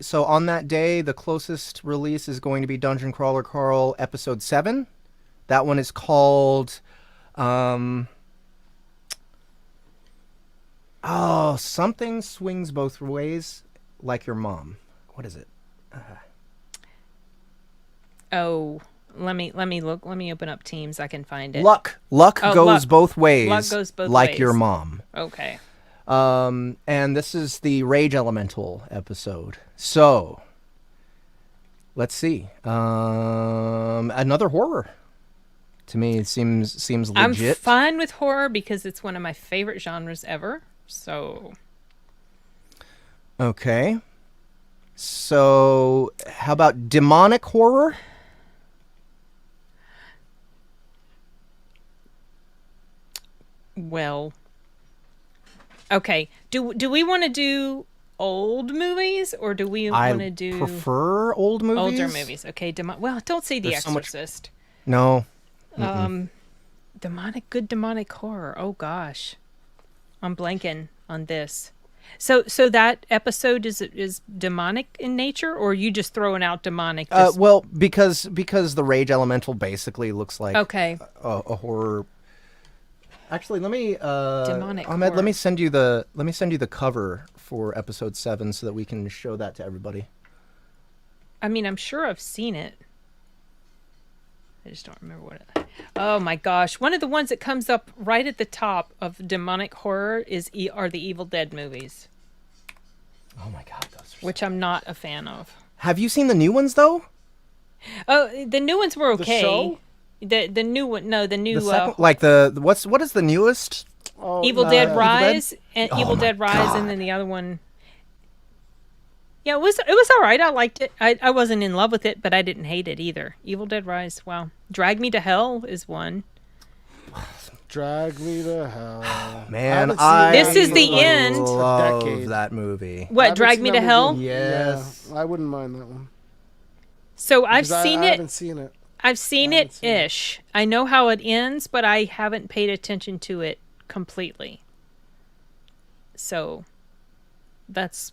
so on that day the closest release is going to be Dungeon Crawler Carl episode 7. That one is called something swings both ways like your mom. What is it? Oh, let me look. Let me open up Teams. I can find it. Luck Oh, goes luck. both ways. Luck goes both like ways. your mom. Okay. And this is the Rage Elemental episode. So, let's see. Another horror. To me, it seems I'm legit. fine with horror because it's one of my favorite genres ever. So Okay. So, how about demonic horror? Well, okay. Do we want to do old movies or do we want to do prefer old movies. older movies? Okay, well, don't say The There's so much- Exorcist. No. Good demonic horror. Oh gosh, I'm blanking on this. So that episode is demonic in nature, or are you just throwing out demonic? Well, because the Rage Elemental basically looks like Okay. a horror. Actually, let me Demonic Ahmed, horror. let me send you the cover for episode 7 so that we can show that to everybody. I mean, I'm sure I've seen it. I just don't remember what it... Oh my gosh. One of the ones that comes up right at the top of demonic horror are the Evil Dead movies, Oh my god, those are which I'm not a fan of. Have you seen the new ones though? Oh, the new ones were okay. show? The new one, no, the new The second, like what is the newest? Oh, Evil no, Dead Dead? Rise and Oh Evil my Dead Rise, God. and then the other one. Yeah, it was all right. I liked it. I wasn't in love with it, but I didn't hate it either. Evil Dead Rise. Wow. Drag Me to Hell is one. Drag Me to Hell. Man, This is the like, end. a love decade. that movie. What? haven't Drag seen Me that to Hell. movie. Yes. Yeah, I wouldn't mind that one. So I've 'Cause seen I it. haven't seen it. I've seen I haven't it seen it. ish. I know how it ends, but I haven't paid attention to it completely. So that's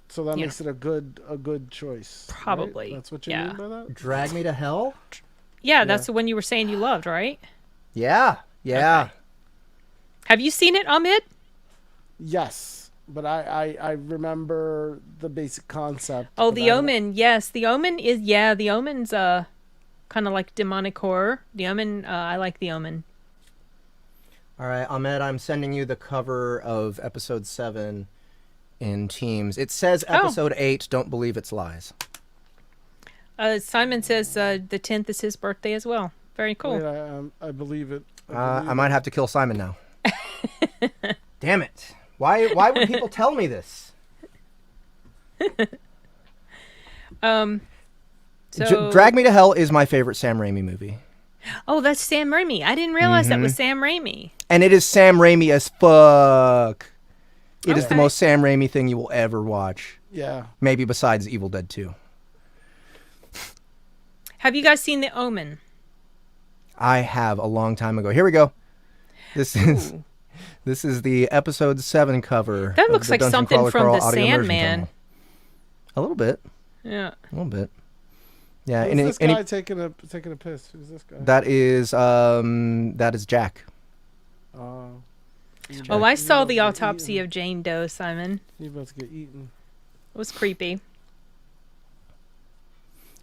So that Yeah. makes it a good choice. right? Probably, That's what you yeah. mean by that? Drag Me to Hell? yeah, that's the one you were saying you loved, right? Yeah. Yeah. Okay. Have you seen it, Ahmed? Yes. But I remember the basic concept. Oh, but The I don't- Omen. Yes, The Omen is. Yeah, The Omen's kind of like demonic horror. The Omen. I like The Omen. All right, Ahmed, I'm sending you the cover of episode 7 in Teams. It says episode 8, don't believe it's lies. Simon says the 10th is his birthday as well. Very cool. Wait, I believe it. I might have to kill Simon now. Damn it. Why would people tell me this? So, Drag Me to Hell is my favorite Sam Raimi movie. oh, that's Sam Raimi. I didn't realize that was Sam Raimi. And it is Sam Raimi as fuck. It is the Okay. most Sam Raimi thing you will ever watch. Yeah. Maybe besides Evil Dead 2. Have you guys seen The Omen? I have a long time ago. Here we go. This is Ooh. this is the episode 7 cover. That of looks the like Dungeon something Crawler from Crawl The audio immersion Sandman. tunnel. A little bit. Yeah. A little bit. Yeah, Who's and this guy taking a piss? Who's this guy? that is Jack. Oh, Oh, I saw The He's about to get Autopsy eaten. of Jane Doe, Simon. He's about to get eaten. It was creepy.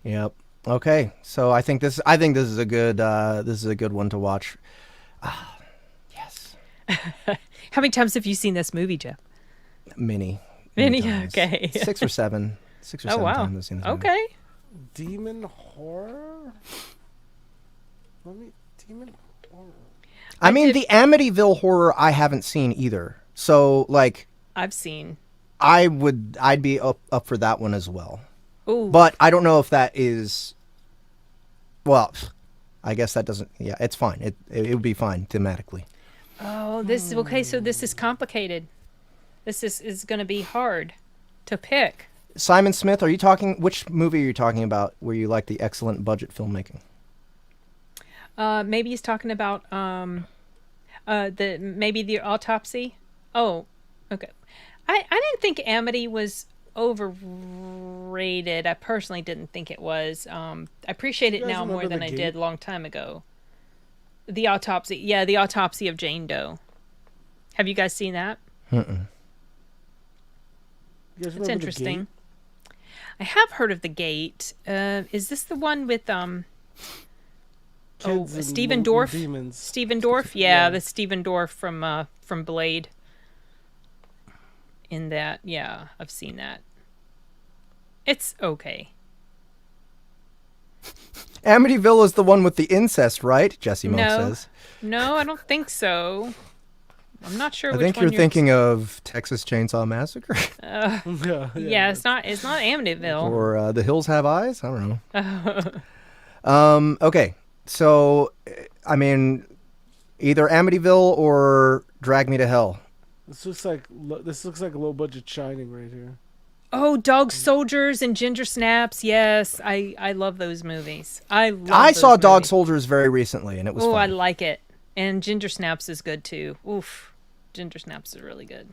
Yep. Okay. So I think this is a good one to watch. Yes. How many times have you seen this movie, Jeff? Many. Many? times. Okay. 6 or 7. 6 or 7 Oh, wow. times I've seen this movie. Okay. Demon horror? Demon horror. I mean, the Amityville horror I haven't seen either. So like I've seen. I'd be up for that one as well. Ooh. But I don't know if that is. Well, I guess that doesn't. Yeah, it's fine. It would be fine thematically. Oh, this okay. So this is complicated. This is going to be hard to pick. Simon Smith, are you talking? Which movie are you talking about? Where you like the excellent budget filmmaking? Maybe he's talking about the autopsy. Oh, okay. I didn't think Amity was overrated. I personally didn't think it was. I appreciate it You guys now more remember than The I Gate? did a long time ago. The autopsy. Yeah, the autopsy of Jane Doe. Have you guys seen that? You guys It's remember The interesting. Gate? I have heard of The Gate. Is this the one with Kids and Stephen mutant Dorff? Demons. Stephen Dorff? Yeah, the Stephen Dorff from Blade. In that, yeah, I've seen that. It's okay. Amityville is the one with the incest, right? Jesse Monk No. says. No, I don't think so. I'm not sure. I which think one you're thinking of Texas Chainsaw Massacre Yeah, it's not Amityville. or The Hills Have Eyes. I don't know. Okay, so I mean, either Amityville or Drag Me to Hell. This looks like a low budget Shining right here. Oh, Dog Soldiers and Ginger Snaps. Yes, I love those movies. I saw Dog Soldiers very recently, and it was Oh, fun. I like it. And Ginger Snaps is good too. Oof, Ginger Snaps is really good.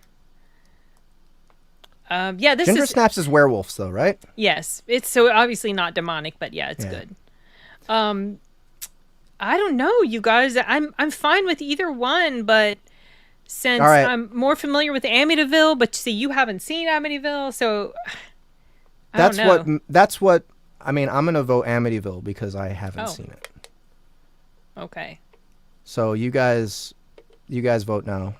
Yeah, this Ginger is Snaps is werewolves, though, right? yes. It's so obviously not demonic, but yeah, it's good. I don't know, you guys. I'm fine with either one, but since I'm more familiar with Amityville, but see, you haven't seen Amityville, so I don't know. That's what. I mean, I'm gonna vote Amityville because I haven't seen it. Okay. So you guys vote now.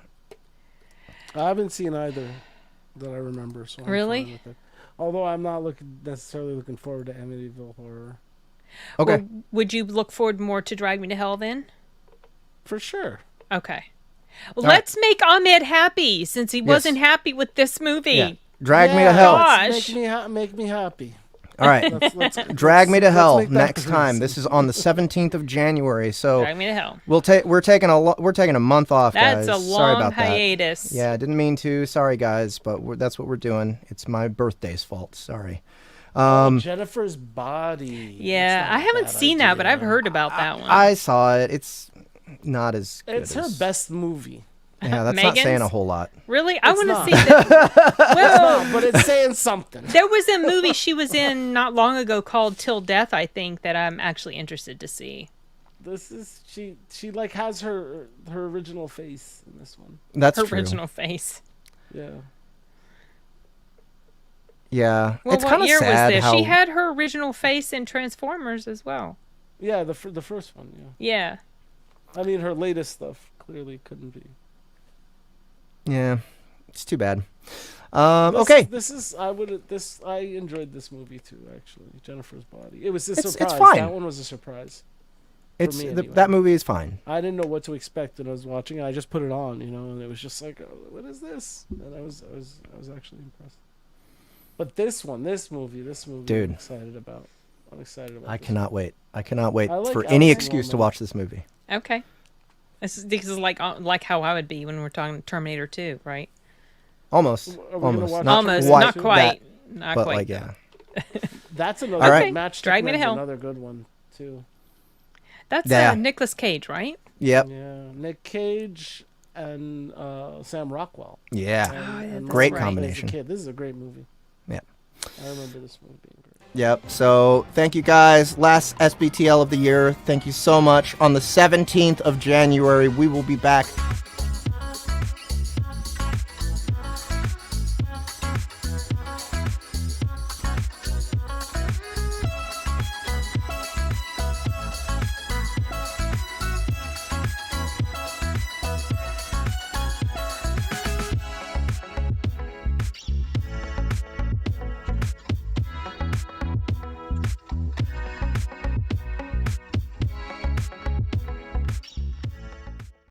I haven't seen either that I remember. So I'm Really? fine with it. Although I'm not necessarily looking forward to Amityville Horror. Okay. Well, would you look forward more to Drag Me to Hell then? For sure. Okay. Well, let's make Ahmed happy since he wasn't happy with this movie. Yeah. Drag Me to Hell. Gosh. Make me happy. All right. Drag Me to Hell next time. This is on the 17th of January. So Drag Me to Hell. we're taking a month off, That's guys. a Sorry long about hiatus. that. Yeah, I didn't mean to. Sorry, guys, but that's what we're doing. It's my birthday's fault. Sorry. Jennifer's Body. Yeah, I haven't seen that, but I've heard about that one. I saw it. It's not as good It's her as- best movie. Yeah, that's not saying a whole lot. Really? I want to not. see that. Well, But it's saying something. there was a movie she was in not long ago called Till Death, I think, that I'm actually interested to see. This is she like has her original face in this one. That's Her true. original face. Yeah. Yeah, Well, it's what kind of year was sad this? how She had her original face in Transformers as well. Yeah, the first one, yeah. Yeah. I mean, her latest stuff clearly couldn't be. Yeah, it's too bad. Okay. I enjoyed this movie too, actually. Jennifer's Body. It was a It's surprise. fine. That one was a surprise. It's me anyway. that movie is fine. I didn't know what to expect when I was watching it. I just put it on, and it was just like, oh, what is this? And I was actually impressed. But this movie, Dude. I'm excited about. I cannot wait. I cannot wait I like for any Alice in excuse to Wonderland. watch this movie. Okay. This is like how I would be when we're talking Terminator 2, right? Almost. Are we gonna Almost. watch Not Almost, quite. not quite. that, Not but quite. like, yeah. That's another All right. Matchstick Drag Me to Men's Hell. Another good one too. That's Yeah. Nicolas Cage, right? Yep. Yeah, Nick Cage and Sam Rockwell. Yeah. And Great Mark Wahlberg as a combination. kid. This is a great movie. Yeah. I remember this movie being great. Yep. So thank you guys. Last SBTL of the year. Thank you so much. On the 17th of January, we will be back